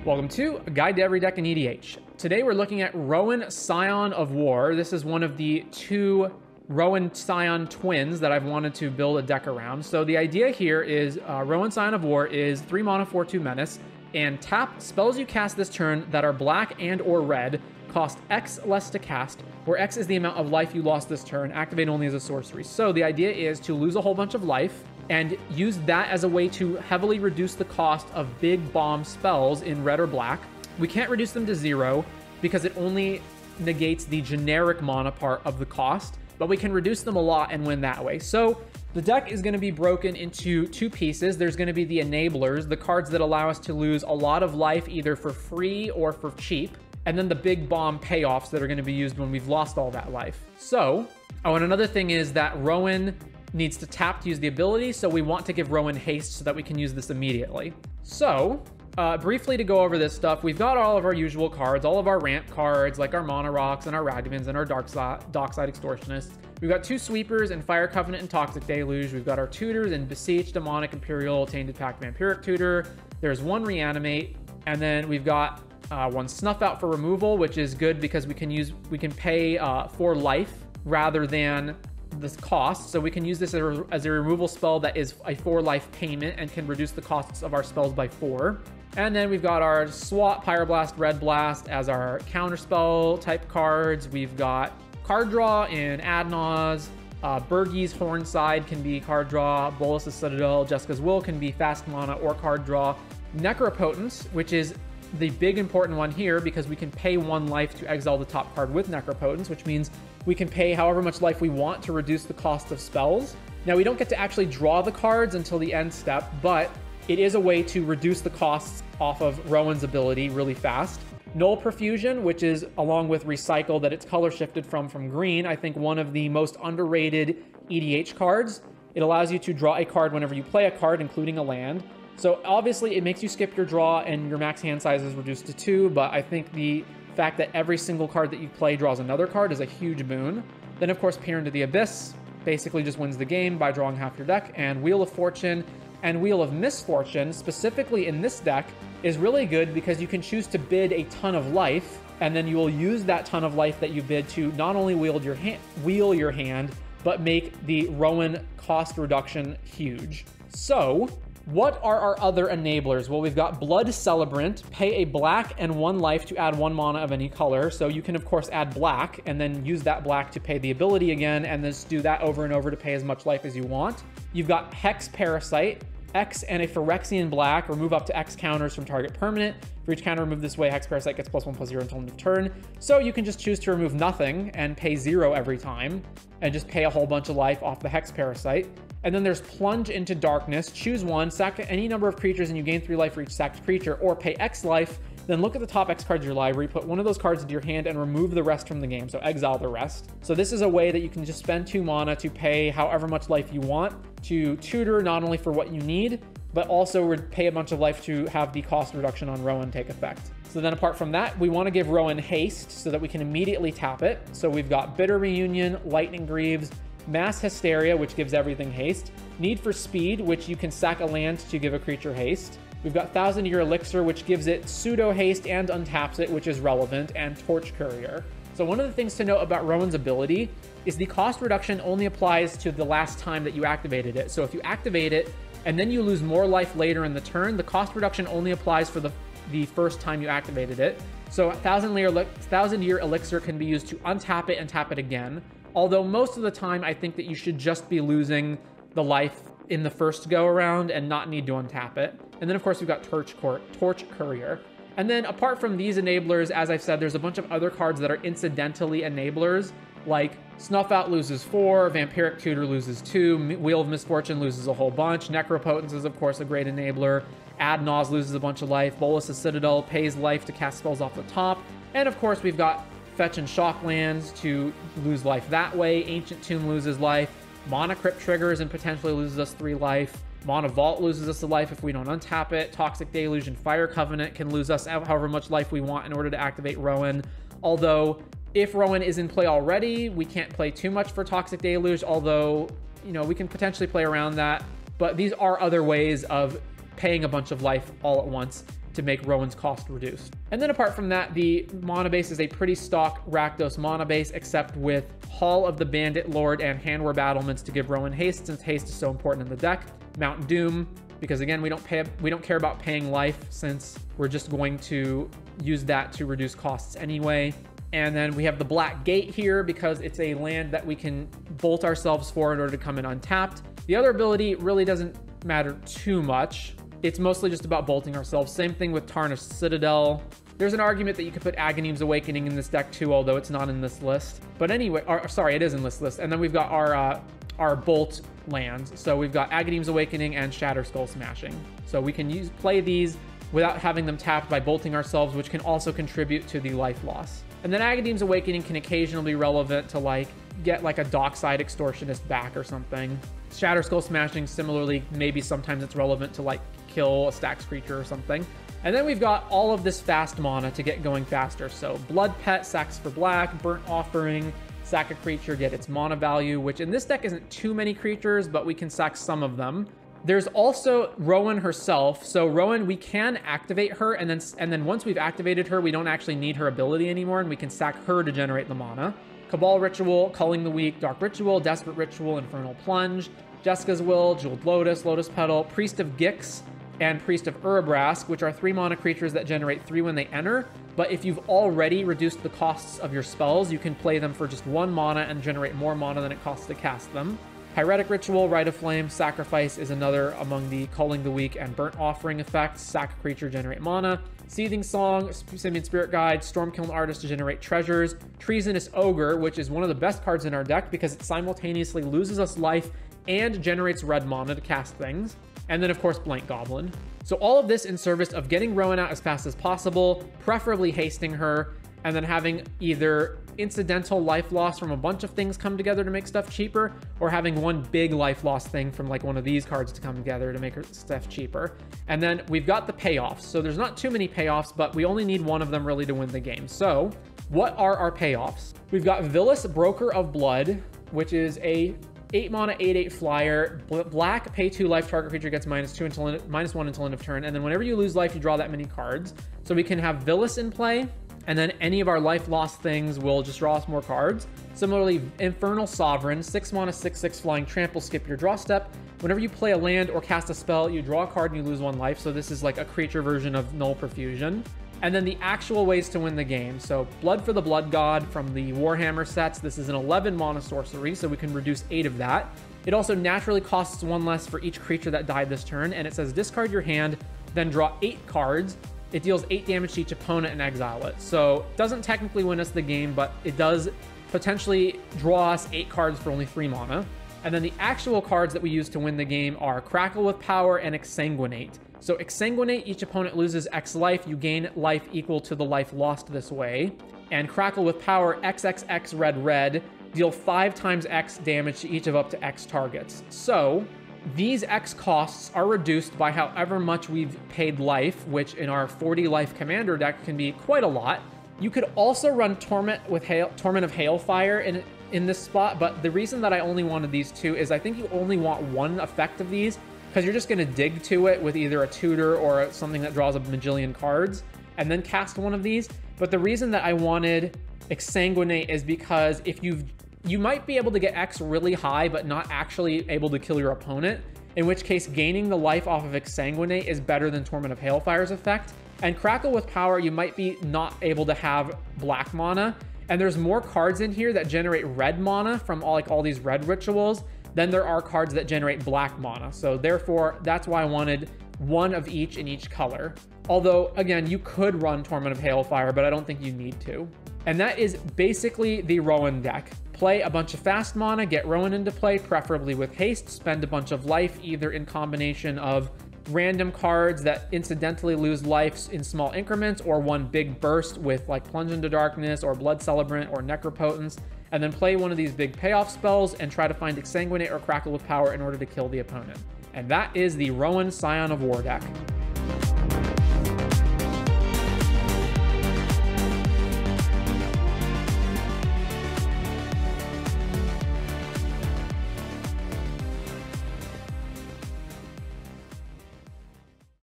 Welcome to A Guide to Every Deck in EDH. Today we're looking at Rowan, Scion of War. This is one of the two Rowan Scion twins that I've wanted to build a deck around. So the idea here is Rowan Scion of War is 3 mana 4/2 menace, and tap spells you cast this turn that are black and or red cost X less to cast, where X is the amount of life you lost this turn, activate only as a sorcery. So the idea is to lose a whole bunch of life and use that as a way to heavily reduce the cost of big bomb spells in red or black. We can't reduce them to 0 because it only negates the generic mana part of the cost, but we can reduce them a lot and win that way. So the deck is going to be broken into two pieces. There's going to be the enablers, the cards that allow us to lose a lot of life either for free or for cheap, and then the big bomb payoffs that are going to be used when we've lost all that life. So, and another thing is that Rowan needs to tap to use the ability, so we want to give Rowan haste so that we can use this immediately. So, briefly to go over this stuff, we've got all of our usual cards, all of our ramp cards, like our Mana Rocks and our Ragdivans and our Dockside Extortionists. We've got 2 Sweepers and Fire Covenant and Toxic Deluge. We've got our Tutors and Beseech, Demonic, Imperial, Tainted Pact, Vampiric Tutor. There's 1 Reanimate, and then we've got 1 Snuff Out for removal, which is good because we can pay for life rather than this cost, so we can use this as a removal spell that is a 4 life payment and can reduce the costs of our spells by 4. And then we've got our SWAT, Pyroblast, Red Blast as our counterspell type cards. We've got card draw in Adnaz, Bergie's Hornside can be card draw, Bolus's Citadel, Jessica's Will can be fast mana or card draw, Necropotence, which is the big important one here because we can pay 1 life to exile the top card with Necropotence, which means we can pay however much life we want to reduce the cost of spells. Now, we don't get to actually draw the cards until the end step, but it is a way to reduce the costs off of Rowan's ability really fast. Null Profusion, which is along with Recycle that it's color shifted from green, I think one of the most underrated EDH cards. It allows you to draw a card whenever you play a card, including a land. So obviously it makes you skip your draw and your max hand size is reduced to 2, but I think the fact that every single card that you play draws another card is a huge boon. Then of course Peer into the Abyss basically just wins the game by drawing half your deck, and Wheel of Fortune and Wheel of Misfortune, specifically in this deck, is really good because you can choose to bid a ton of life, and then you will use that ton of life that you bid to not only wheel your hand, but make the Rowan cost reduction huge. So, what are our other enablers? Well, we've got Blood Celebrant, pay a black and 1 life to add 1 mana of any color. So you can, of course, add black and then use that black to pay the ability again, and then just do that over and over to pay as much life as you want. You've got Hex Parasite, X and a Phyrexian black, remove up to X counters from target permanent. For each counter removed this way, Hex Parasite gets +1/+0 until end of turn. So you can just choose to remove nothing and pay 0 every time, and just pay a whole bunch of life off the Hex Parasite. And then there's Plunge into Darkness. Choose 1, sack any number of creatures, and you gain 3 life for each sacked creature, or pay X life. Then look at the top X cards of your library, put one of those cards into your hand, and remove the rest from the game, so exile the rest. So this is a way that you can just spend 2 mana to pay however much life you want, to tutor not only for what you need, but also pay a bunch of life to have the cost reduction on Rowan take effect. So then apart from that, we want to give Rowan haste so that we can immediately tap it. So we've got Bitter Reunion, Lightning Greaves, Mass Hysteria, which gives everything haste, Need for Speed, which you can sack a land to give a creature haste. We've got 1,000-Year Elixir, which gives it pseudo haste and untaps it, which is relevant, and Torch Courier. So one of the things to note about Rowan's ability is the cost reduction only applies to the last time that you activated it. So if you activate it and then you lose more life later in the turn, the cost reduction only applies for the first time you activated it. So 1,000-Year Elixir can be used to untap it and tap it again. Although most of the time, I think that you should just be losing the life in the first go around and not need to untap it. And then of course we've got Torch Courier. And then apart from these enablers, as I've said, there's a bunch of other cards that are incidentally enablers, like Snuff Out loses 4, Vampiric Tutor loses 2, Wheel of Misfortune loses a whole bunch, Necropotence is of course a great enabler, Adnaz loses a bunch of life, Bolus's Citadel pays life to cast spells off the top, and of course we've got Fetch and Shock lands to lose life that way, Ancient Tomb loses life, Mana Crypt triggers and potentially loses us 3 life, Mana Vault loses us a life if we don't untap it, Toxic Deluge and Fire Covenant can lose us however much life we want in order to activate Rowan, although if Rowan is in play already, we can't play too much for Toxic Deluge, although, you know, we can potentially play around that, but these are other ways of paying a bunch of life all at once to make Rowan's cost reduced. And then apart from that, the mana base is a pretty stock Rakdos mana base, except with Hall of the Bandit Lord and Handwar Battlements to give Rowan haste, since haste is so important in the deck. Mount Doom, because again, we don't care about paying life, since we're just going to use that to reduce costs anyway. And then we have the Black Gate here because it's a land that we can bolt ourselves for in order to come in untapped. The other ability really doesn't matter too much. It's mostly just about bolting ourselves. Same thing with Tarnished Citadel. There's an argument that you could put Aghanim Awakening in this deck too, although it's not in this list. But anyway, sorry, it is in this list. And then we've got our bolt lands. So we've got Aghanim Awakening and Shatter Skull Smashing. So we can play these without having them tapped by bolting ourselves, which can also contribute to the life loss. And then Aghanim's Awakening can occasionally be relevant to like get like a Dockside Extortionist back or something. Shatter Skull Smashing, similarly, maybe sometimes it's relevant to like kill a Stax creature or something. And then we've got all of this fast mana to get going faster. So Blood Pet, sacks for black, Burnt Offering, sack a creature, get its mana value, which in this deck isn't too many creatures, but we can sack some of them. There's also Rowan herself. So Rowan, we can activate her, and then once we've activated her, we don't actually need her ability anymore, and we can sack her to generate the mana. Cabal Ritual, Culling the Weak, Dark Ritual, Desperate Ritual, Infernal Plunge, Jessica's Will, Jeweled Lotus, Lotus Petal, Priest of Gix, and Priest of Urabrask, which are 3 mana creatures that generate 3 when they enter. But if you've already reduced the costs of your spells, you can play them for just 1 mana and generate more mana than it costs to cast them. Pyretic Ritual, Rite of Flame, Sacrifice is another among the Culling the Weak and Burnt Offering effects. Sack a creature, generate mana. Seething Song, Simian Spirit Guide, Stormkiln Artist to generate treasures. Treasonous Ogre, which is one of the best cards in our deck because it simultaneously loses us life and generates red mana to cast things. And then, of course, Blank Goblin. So all of this in service of getting Rowan out as fast as possible, preferably hasting her, and then having either incidental life loss from a bunch of things come together to make stuff cheaper, or having one big life loss thing from like one of these cards to come together to make her stuff cheaper. And then we've got the payoffs. So there's not too many payoffs, but we only need one of them really to win the game. So what are our payoffs? We've got Vilis, Broker of Blood, which is a 8 mana, 8/8 flyer, black, pay 2 life, target creature gets -1 until end of turn. And then whenever you lose life, you draw that many cards. So we can have Vilis in play, and then any of our life loss things will just draw us more cards. Similarly, Infernal Sovereign, 6 mana, 6/6 flying, trample, skip your draw step. Whenever you play a land or cast a spell, you draw a card and you lose 1 life. So this is like a creature version of Null Profusion. And then the actual ways to win the game. So Blood for the Blood God from the Warhammer sets. This is an 11 mana sorcery, so we can reduce 8 of that. It also naturally costs 1 less for each creature that died this turn. And it says discard your hand, then draw 8 cards. It deals 8 damage to each opponent and exile it. So it doesn't technically win us the game, but it does potentially draw us 8 cards for only 3 mana. And then the actual cards that we use to win the game are Crackle with Power and Exsanguinate. So Exsanguinate, each opponent loses X life. You gain life equal to the life lost this way. And Crackle with Power, XXX red, deal 5 times X damage to each of up to X targets. So these X costs are reduced by however much we've paid life, which in our 40 life commander deck can be quite a lot. You could also run Torment of Hailfire in this spot, but the reason that I only wanted these 2 is I think you only want 1 effect of these, because you're just going to dig to it with either a tutor or something that draws a bajillion cards and then cast one of these. But the reason that I wanted Exsanguinate is because if you might be able to get X really high, but not actually able to kill your opponent, in which case gaining the life off of Exsanguinate is better than Torment of Hailfire's effect. And Crackle with Power, you might be not able to have black mana. And there's more cards in here that generate red mana from all these red rituals than there are cards that generate black mana. So therefore, that's why I wanted 1 of each in each color. Although, again, you could run Torment of Hailfire, but I don't think you need to. And that is basically the Rowan deck. Play a bunch of fast mana, get Rowan into play, preferably with haste, spend a bunch of life, either in combination of random cards that incidentally lose life in small increments, or 1 big burst with like Plunge into Darkness or Blood Celebrant or Necropotence, and then play one of these big payoff spells and try to find Exsanguinate or Crackle with Power in order to kill the opponent. And that is the Rowan Scion of War deck.